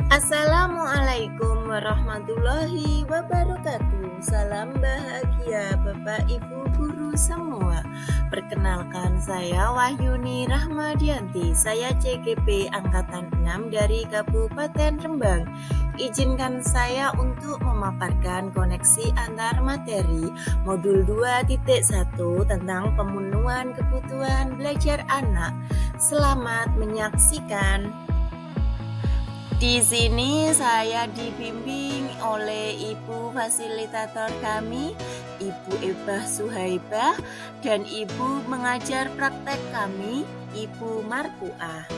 Assalamualaikum warahmatullahi wabarakatuh. Salam bahagia Bapak Ibu guru semua. Perkenalkan, saya Wahyuni Rahmadianti. Saya CGP angkatan 6 dari Kabupaten Rembang. Izinkan saya untuk memaparkan koneksi antar materi modul 2.1 tentang pemenuhan kebutuhan belajar anak. Selamat menyaksikan. Di sini saya dibimbing oleh Ibu fasilitator kami, Ibu Ebah Suhaibah, dan Ibu mengajar praktek kami, Ibu Marpuah.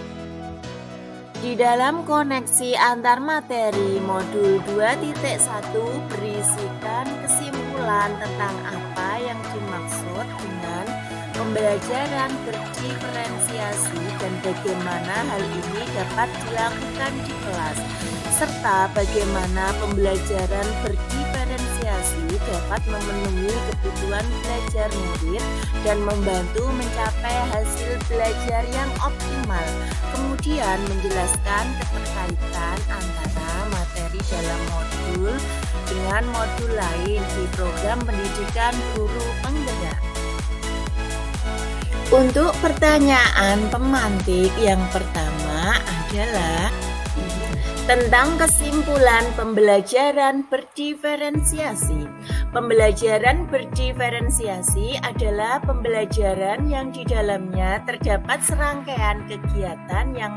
Di dalam koneksi antar materi modul 2.1 berisikan kesimpulan tentang apa yang dimaksud dengan pembelajaran berdiferensiasi dan bagaimana hal ini dapat dilakukan di kelas, serta bagaimana pembelajaran berdiferensiasi dapat memenuhi kebutuhan belajar murid dan membantu mencapai hasil belajar yang optimal. Kemudian menjelaskan keterkaitan antara materi dalam modul dengan modul lain di program pendidikan guru penggerak. Untuk pertanyaan pemantik yang pertama adalah tentang kesimpulan pembelajaran berdiferensiasi. Pembelajaran berdiferensiasi adalah pembelajaran yang di dalamnya terdapat serangkaian kegiatan yang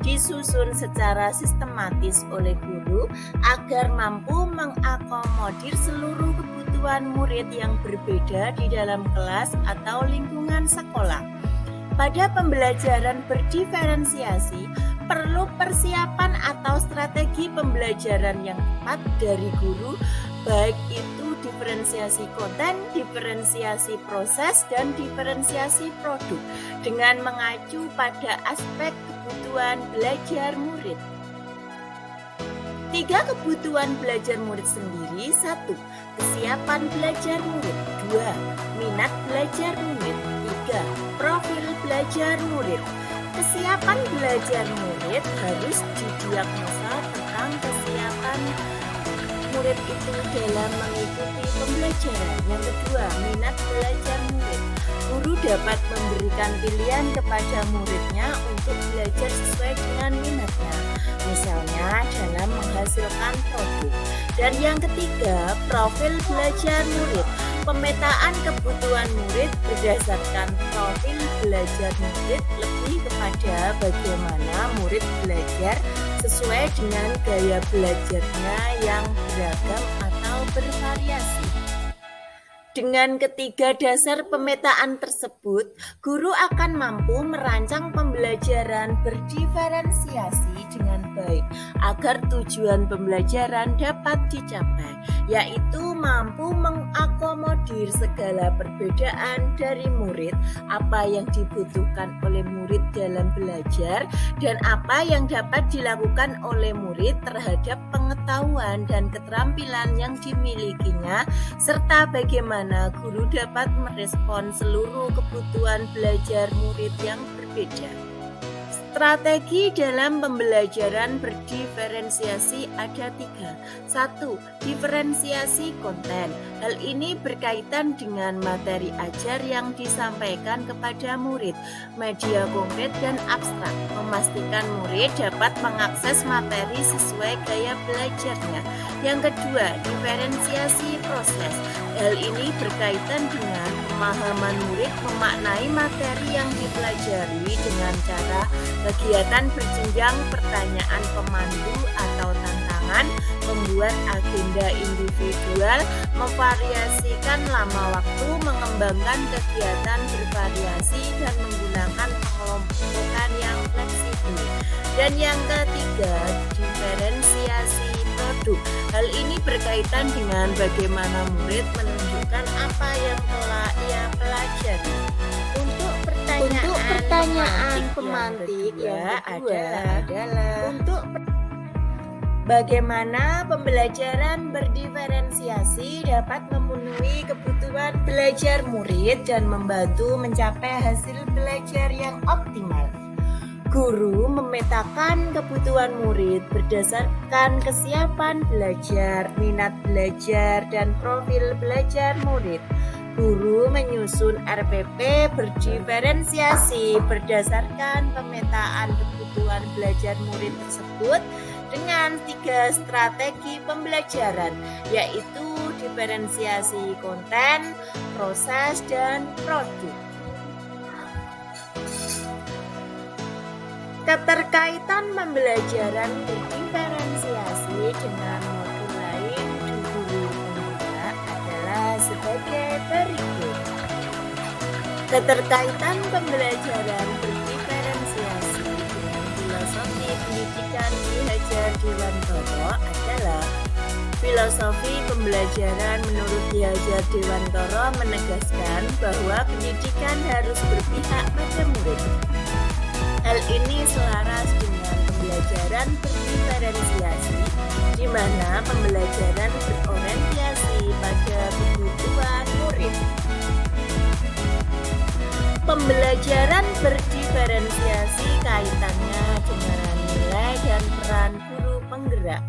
disusun secara sistematis oleh guru agar mampu mengakomodir seluruh kebutuhan murid yang berbeda di dalam kelas atau lingkungan sekolah. Pada pembelajaran berdiferensiasi, perlu persiapan atau strategi pembelajaran yang tepat dari guru, baik itu diferensiasi konten, diferensiasi proses, dan diferensiasi produk dengan mengacu pada aspek kebutuhan belajar murid. 3 kebutuhan belajar murid sendiri. 1. Kesiapan belajar murid. 2. Minat belajar murid. 3. Profil belajar murid. Kesiapan belajar murid harus didiagnosa tentang kesiapan murid itu dalam mengikuti pembelajaran. Yang kedua, minat belajar murid. Guru dapat memberikan pilihan kepada muridnya untuk belajar sesuai dengan minatnya, misalnya dalam menghasilkan produk. Dan yang ketiga, profil belajar murid. Pemetaan kebutuhan murid berdasarkan profil belajar murid lebih kepada bagaimana murid belajar sesuai dengan gaya belajarnya yang beragam atau bervariasi. Dengan ketiga dasar pemetaan tersebut, guru akan mampu merancang pembelajaran berdiferensiasi dengan baik agar tujuan pembelajaran dapat dicapai, yaitu mampu mengakomodir segala perbedaan dari murid, apa yang dibutuhkan oleh murid dalam belajar, dan apa yang dapat dilakukan oleh murid terhadap pengetahuan dan keterampilan yang dimilikinya, serta bagaimana guru dapat merespon seluruh kebutuhan belajar murid yang berbeda. Strategi dalam pembelajaran berdiferensiasi ada 3. 1. Diferensiasi konten. Hal ini berkaitan dengan materi ajar yang disampaikan kepada murid, media konkret dan abstrak, memastikan murid dapat mengakses materi sesuai gaya belajarnya. Yang kedua, diferensiasi proses. Hal ini berkaitan dengan pemahaman murid memaknai materi yang dipelajari dengan cara kegiatan berjenjang, pertanyaan pemandu atau tantangan, membuat agenda individual, memvariasikan lama waktu, mengembangkan kegiatan bervariasi, dan menggunakan pengelompokan yang fleksibel. Dan yang ketiga, diferensiasi produk. Hal ini berkaitan dengan bagaimana murid menunjukkan apa yang telah ia pelajari. Untuk pertanyaan pemantik yang kedua adalah untuk bagaimana pembelajaran berdiferensiasi dapat memenuhi kebutuhan belajar murid dan membantu mencapai hasil belajar yang optimal. Guru memetakan kebutuhan murid berdasarkan kesiapan belajar, minat belajar, dan profil belajar murid. Guru menyusun RPP berdiferensiasi berdasarkan pemetaan kebutuhan belajar murid tersebut dengan 3 strategi pembelajaran, yaitu diferensiasi konten, proses, dan produk. Keterkaitan pembelajaran berdiferensiasi dengan modul lain di guru penggerak adalah sebagai berikut. Keterkaitan pembelajaran berdiferensiasi dengan filosofi pendidikan Ki Hajar Dewantara adalah filosofi pembelajaran menurut Ki Hajar Dewantara menegaskan bahwa pendidikan harus berpihak pada murid. Hal ini selaras dengan pembelajaran berdiferensiasi, di mana pembelajaran berorientasi pada kebutuhan murid. Pembelajaran berdiferensiasi kaitannya dengan nilai dan peran guru penggerak.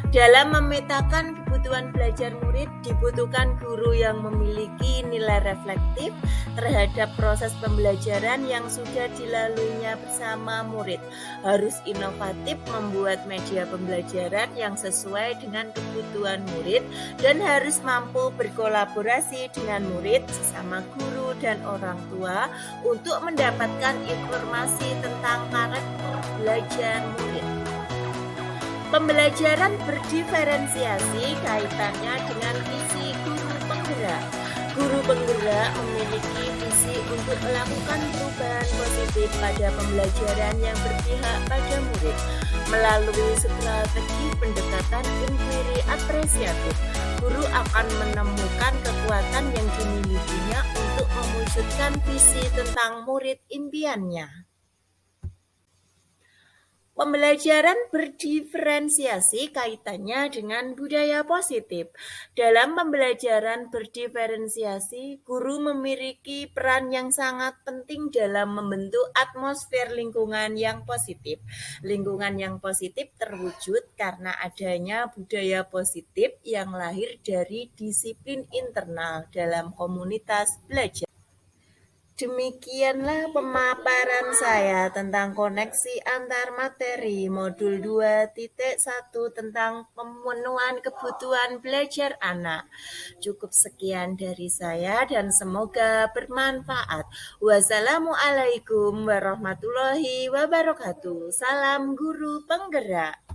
Dalam memetakan kebutuhan belajar murid, dibutuhkan guru yang memiliki nilai reflektif terhadap proses pembelajaran yang sudah dilaluinya bersama murid. Harus inovatif membuat media pembelajaran yang sesuai dengan kebutuhan murid dan harus mampu berkolaborasi dengan murid, sesama guru dan orang tua untuk mendapatkan informasi tentang karakter belajar murid. Pembelajaran berdiferensiasi kaitannya dengan visi guru penggerak. Guru penggerak memiliki visi untuk melakukan perubahan positif pada pembelajaran yang berpihak pada murid. Melalui strategi pendekatan inquiry apresiatif, guru akan menemukan kekuatan yang dimilikinya untuk mewujudkan visi tentang murid impiannya. Pembelajaran berdiferensiasi kaitannya dengan budaya positif. Dalam pembelajaran berdiferensiasi, guru memiliki peran yang sangat penting dalam membentuk atmosfer lingkungan yang positif. Lingkungan yang positif terwujud karena adanya budaya positif yang lahir dari disiplin internal dalam komunitas belajar. Demikianlah pemaparan saya tentang koneksi antar materi modul 2.1 tentang pemenuhan kebutuhan belajar anak. Cukup sekian dari saya dan semoga bermanfaat. Wassalamualaikum warahmatullahi wabarakatuh. Salam guru penggerak.